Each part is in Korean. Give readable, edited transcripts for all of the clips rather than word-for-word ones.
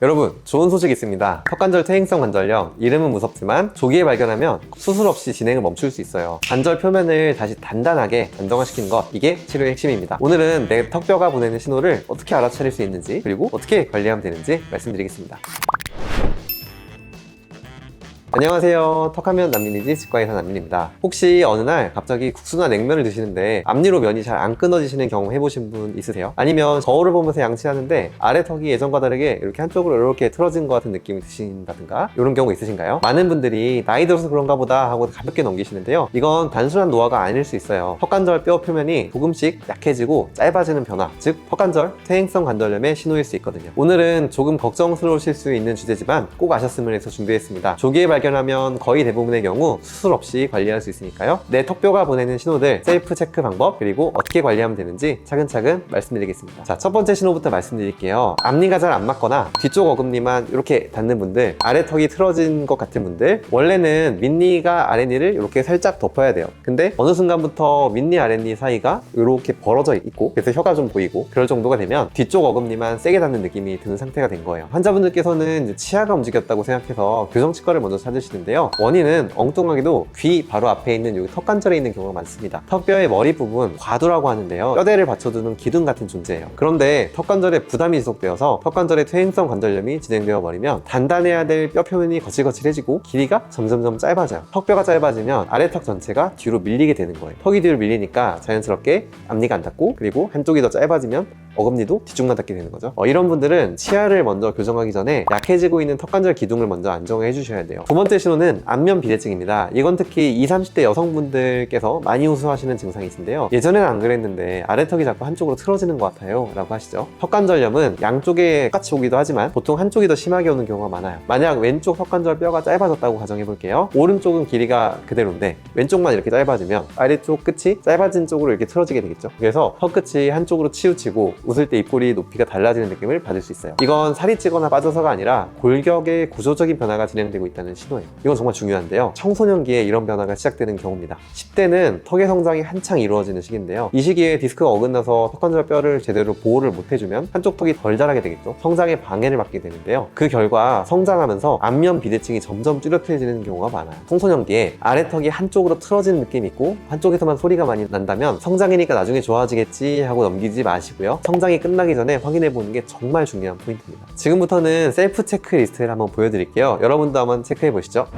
여러분, 좋은 소식이 있습니다. 턱관절 퇴행성 관절염, 이름은 무섭지만 조기에 발견하면 수술 없이 진행을 멈출 수 있어요. 관절 표면을 다시 단단하게 안정화시키는 것, 이게 치료의 핵심입니다. 오늘은 내 턱뼈가 보내는 신호를 어떻게 알아차릴 수 있는지, 그리고 어떻게 관리하면 되는지 말씀드리겠습니다. 안녕하세요. 턱하면 남민이지 치과의사 남민입니다. 혹시 어느 날 갑자기 국수나 냉면을 드시는데 앞니로 면이 잘 안 끊어지시는 경험 해보신 분 있으세요? 아니면 거울을 보면서 양치하는데 아래 턱이 예전과 다르게 이렇게 한쪽으로 이렇게 틀어진 것 같은 느낌이 드신다든가 이런 경우 있으신가요? 많은 분들이 나이 들어서 그런가 보다 하고 가볍게 넘기시는데요, 이건 단순한 노화가 아닐 수 있어요. 턱관절 뼈 표면이 조금씩 약해지고 짧아지는 변화, 즉 턱관절 퇴행성 관절염의 신호일 수 있거든요. 오늘은 조금 걱정스러우실 수 있는 주제지만 꼭 아셨으면 해서 준비했습니다. 조기에 발견하면 거의 대부분의 경우 수술 없이 관리할 수 있으니까요. 내 턱뼈가 보내는 신호들, 셀프 체크 방법, 그리고 어떻게 관리하면 되는지 차근차근 말씀드리겠습니다. 자, 첫 번째 신호부터 말씀드릴게요. 앞니가 잘 안 맞거나 뒤쪽 어금니만 이렇게 닿는 분들, 아래 턱이 틀어진 것 같은 분들, 원래는 밑니가 아랫니를 이렇게 살짝 덮어야 돼요. 근데 어느 순간부터 밑니 아랫니 사이가 이렇게 벌어져 있고 그래서 혀가 좀 보이고 그럴 정도가 되면 뒤쪽 어금니만 세게 닿는 느낌이 드는 상태가 된 거예요. 환자분들께서는 이제 치아가 움직였다고 생각해서 교정치과를 먼저 찾으시는데요, 원인은 엉뚱하게도 귀 바로 앞에 있는 여기 턱관절에 있는 경우가 많습니다. 턱뼈의 머리 부분, 과두라고 하는데요, 뼈대를 받쳐주는 기둥 같은 존재예요. 그런데 턱관절에 부담이 지속되어서 턱관절의 퇴행성 관절염이 진행되어 버리면 단단해야 될 뼈 표면이 거칠거칠해지고 길이가 점점점 짧아져요. 턱뼈가 짧아지면 아래 턱 전체가 뒤로 밀리게 되는 거예요. 턱이 뒤로 밀리니까 자연스럽게 앞니가 안 닿고, 그리고 한쪽이 더 짧아지면 어금니도 뒤쪽만 닿게 되는 거죠. 이런 분들은 치아를 먼저 교정하기 전에 약해지고 있는 턱관절 기둥을 먼저 안정해 주셔야 돼요. 두 번째 신호는 안면 비대증입니다. 이건 특히 20, 30대 여성분들께서 많이 호소하시는 증상이신데요, 예전에는 안 그랬는데 아래턱이 자꾸 한쪽으로 틀어지는 것 같아요 라고 하시죠. 턱관절염은 양쪽에 똑같이 오기도 하지만 보통 한쪽이 더 심하게 오는 경우가 많아요. 만약 왼쪽 턱관절 뼈가 짧아졌다고 가정해 볼게요. 오른쪽은 길이가 그대로인데 왼쪽만 이렇게 짧아지면 아래쪽 끝이 짧아진 쪽으로 이렇게 틀어지게 되겠죠. 그래서 턱 끝이 한쪽으로 치우치고 웃을 때 입꼬리 높이가 달라지는 느낌을 받을 수 있어요. 이건 살이 찌거나 빠져서가 아니라 골격의 구조적인 변화가 진행되고 있다는 신호예요. 이건 정말 중요한데요, 청소년기에 이런 변화가 시작되는 경우입니다. 10대는 턱의 성장이 한창 이루어지는 시기인데요, 이 시기에 디스크가 어긋나서 턱관절 뼈를 제대로 보호를 못 해주면 한쪽 턱이 덜 자라게 되겠죠. 성장에 방해를 받게 되는데요, 그 결과 성장하면서 안면 비대칭이 점점 뚜렷해지는 경우가 많아요. 청소년기에 아래턱이 한쪽으로 틀어지는 느낌이 있고 한쪽에서만 소리가 많이 난다면 성장이니까 나중에 좋아지겠지 하고 넘기지 마시고요, 성장이 끝나기 전에 확인해 보는 게 정말 중요한 포인트입니다. 지금부터는 셀프 체크리스트를 한번 보여드릴게요. 여러분도 한번 체크해 보시죠.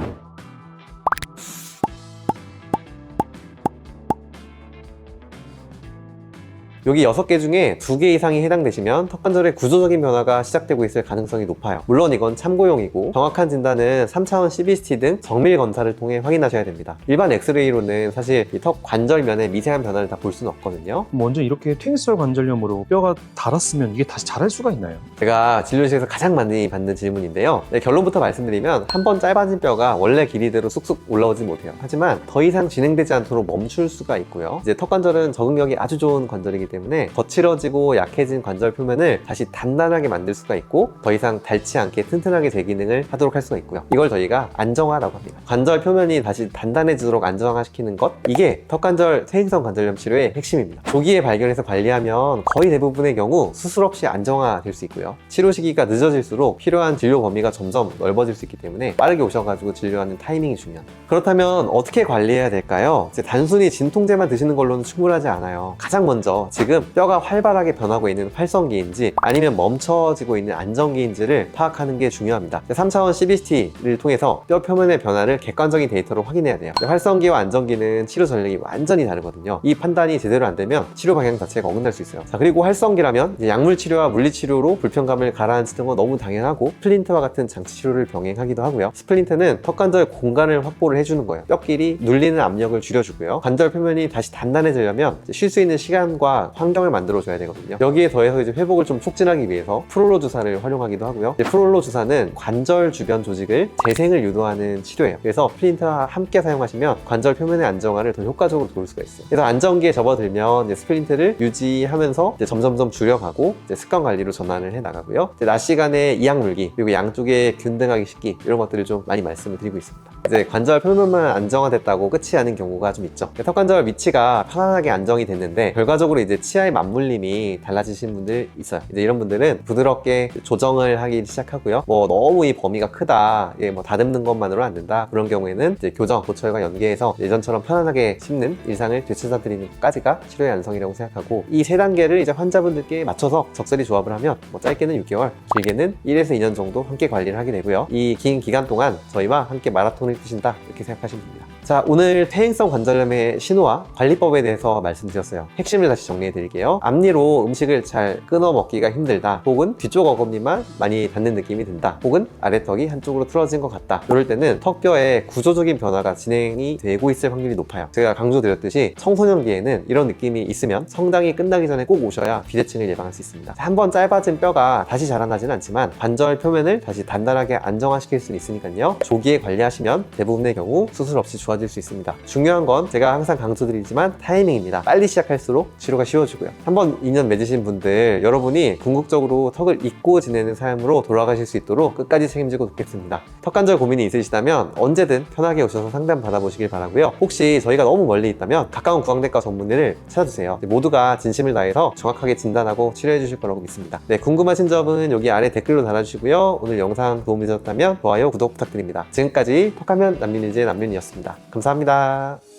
여기 6개 중에 2개 이상이 해당되시면 턱관절의 구조적인 변화가 시작되고 있을 가능성이 높아요. 물론 이건 참고용이고 정확한 진단은 3차원 CBCT 등 정밀 검사를 통해 확인하셔야 됩니다. 일반 엑스레이로는 사실 이 턱 관절면에 미세한 변화를 다 볼 수는 없거든요. 먼저 이렇게 퇴행성 관절염으로 뼈가 닳았으면 이게 다시 자랄 수가 있나요? 제가 진료실에서 가장 많이 받는 질문인데요, 결론부터 말씀드리면 한 번 짧아진 뼈가 원래 길이대로 쑥쑥 올라오지 못해요. 하지만 더 이상 진행되지 않도록 멈출 수가 있고요, 이제 턱관절은 적응력이 아주 좋은 관절이기 때문에 거칠어지고 약해진 관절 표면을 다시 단단하게 만들 수가 있고 더 이상 닳지 않게 튼튼하게 재기능을 하도록 할 수가 있고요. 이걸 저희가 안정화라고 합니다. 관절 표면이 다시 단단해지도록 안정화시키는 것, 이게 턱관절 퇴행성 관절염 치료의 핵심입니다. 조기에 발견해서 관리하면 거의 대부분의 경우 수술 없이 안정화될 수 있고요, 치료 시기가 늦어질수록 필요한 진료 범위가 점점 넓어질 수 있기 때문에 빠르게 오셔가지고 진료하는 타이밍이 중요합니다. 그렇다면 어떻게 관리해야 될까요? 이제 단순히 진통제만 드시는 걸로는 충분하지 않아요. 가장 먼저 지금 뼈가 활발하게 변하고 있는 활성기인지 아니면 멈춰지고 있는 안정기인지를 파악하는 게 중요합니다. 3차원 CBCT를 통해서 뼈 표면의 변화를 객관적인 데이터로 확인해야 돼요. 활성기와 안정기는 치료 전략이 완전히 다르거든요. 이 판단이 제대로 안 되면 치료 방향 자체가 어긋날 수 있어요. 자, 그리고 활성기라면 약물 치료와 물리 치료로 불편감을 가라앉히는 건 너무 당연하고 스플린트와 같은 장치 치료를 병행하기도 하고요. 스플린트는 턱관절 공간을 확보를 해주는 거예요. 뼈끼리 눌리는 압력을 줄여주고요, 관절 표면이 다시 단단해지려면 쉴 수 있는 시간과 환경을 만들어줘야 되거든요. 여기에 더해서 이제 회복을 좀 촉진하기 위해서 프롤로 주사를 활용하기도 하고요. 프롤로 주사는 관절 주변 조직을 재생을 유도하는 치료예요. 그래서 스플린트와 함께 사용하시면 관절 표면의 안정화를 더 효과적으로 도울 수가 있어요. 그래서 안정기에 접어들면 이제 스플린트를 유지하면서 이제 점점점 줄여가고 이제 습관 관리로 전환을 해 나가고요. 낮 시간에 이악 물기, 그리고 양쪽에 균등하게 씻기, 이런 것들을 좀 많이 말씀을 드리고 있습니다. 이제 관절 표면만 안정화됐다고 끝이 아닌 경우가 좀 있죠. 턱관절 위치가 편안하게 안정이 됐는데 결과적으로 이제 치아의 맞물림이 달라지신 분들 있어요. 이제 이런 분들은 부드럽게 조정을 하기 시작하고요. 뭐 너무 이 범위가 크다, 뭐 다듬는 것만으로 안 된다, 그런 경우에는 이제 교정, 고철과 연계해서 예전처럼 편안하게 씹는 일상을 되찾아드리는 것까지가 치료의 완성이라고 생각하고, 이 세 단계를 이제 환자분들께 맞춰서 적절히 조합을 하면 뭐 짧게는 6개월, 길게는 1에서 2년 정도 함께 관리를 하게 되고요. 이 긴 기간 동안 저희와 함께 마라톤을 뛰신다, 이렇게 생각하시면 됩니다. 자, 오늘 퇴행성 관절염의 신호와 관리법에 대해서 말씀드렸어요. 핵심을 다시 정리해 드릴게요. 앞니로 음식을 잘 끊어 먹기가 힘들다, 혹은 뒤쪽 어금니만 많이 닿는 느낌이 든다, 혹은 아래턱이 한쪽으로 틀어진 것 같다, 이럴 때는 턱뼈의 구조적인 변화가 진행이 되고 있을 확률이 높아요. 제가 강조드렸듯이 청소년기에는 이런 느낌이 있으면 성장이 끝나기 전에 꼭 오셔야 비대칭을 예방할 수 있습니다. 한번 짧아진 뼈가 다시 자라나지는 않지만 관절 표면을 다시 단단하게 안정화시킬 수는 있으니까요. 조기에 관리하시면 대부분의 경우 수술 없이 좋아질 수 있습니다. 중요한 건 제가 항상 강조드리지만 타이밍입니다. 빨리 시작할수록 치료가 쉬워지고요. 한번 인연 맺으신 분들, 여러분이 궁극적으로 턱을 잊고 지내는 삶으로 돌아가실 수 있도록 끝까지 책임지고 돕겠습니다. 턱관절 고민이 있으시다면 언제든 편하게 오셔서 상담 받아보시길 바라고요. 혹시 저희가 너무 멀리 있다면 가까운 구강내과 전문의를 찾아주세요. 모두가 진심을 다해서 정확하게 진단하고 치료해 주실 거라고 믿습니다. 네, 궁금하신 점은 여기 아래 댓글로 달아주시고요. 오늘 영상 도움이 되셨다면 좋아요, 구독 부탁드립니다. 지금까지 턱하면 남민이지의 남민이었습니다. 감사합니다.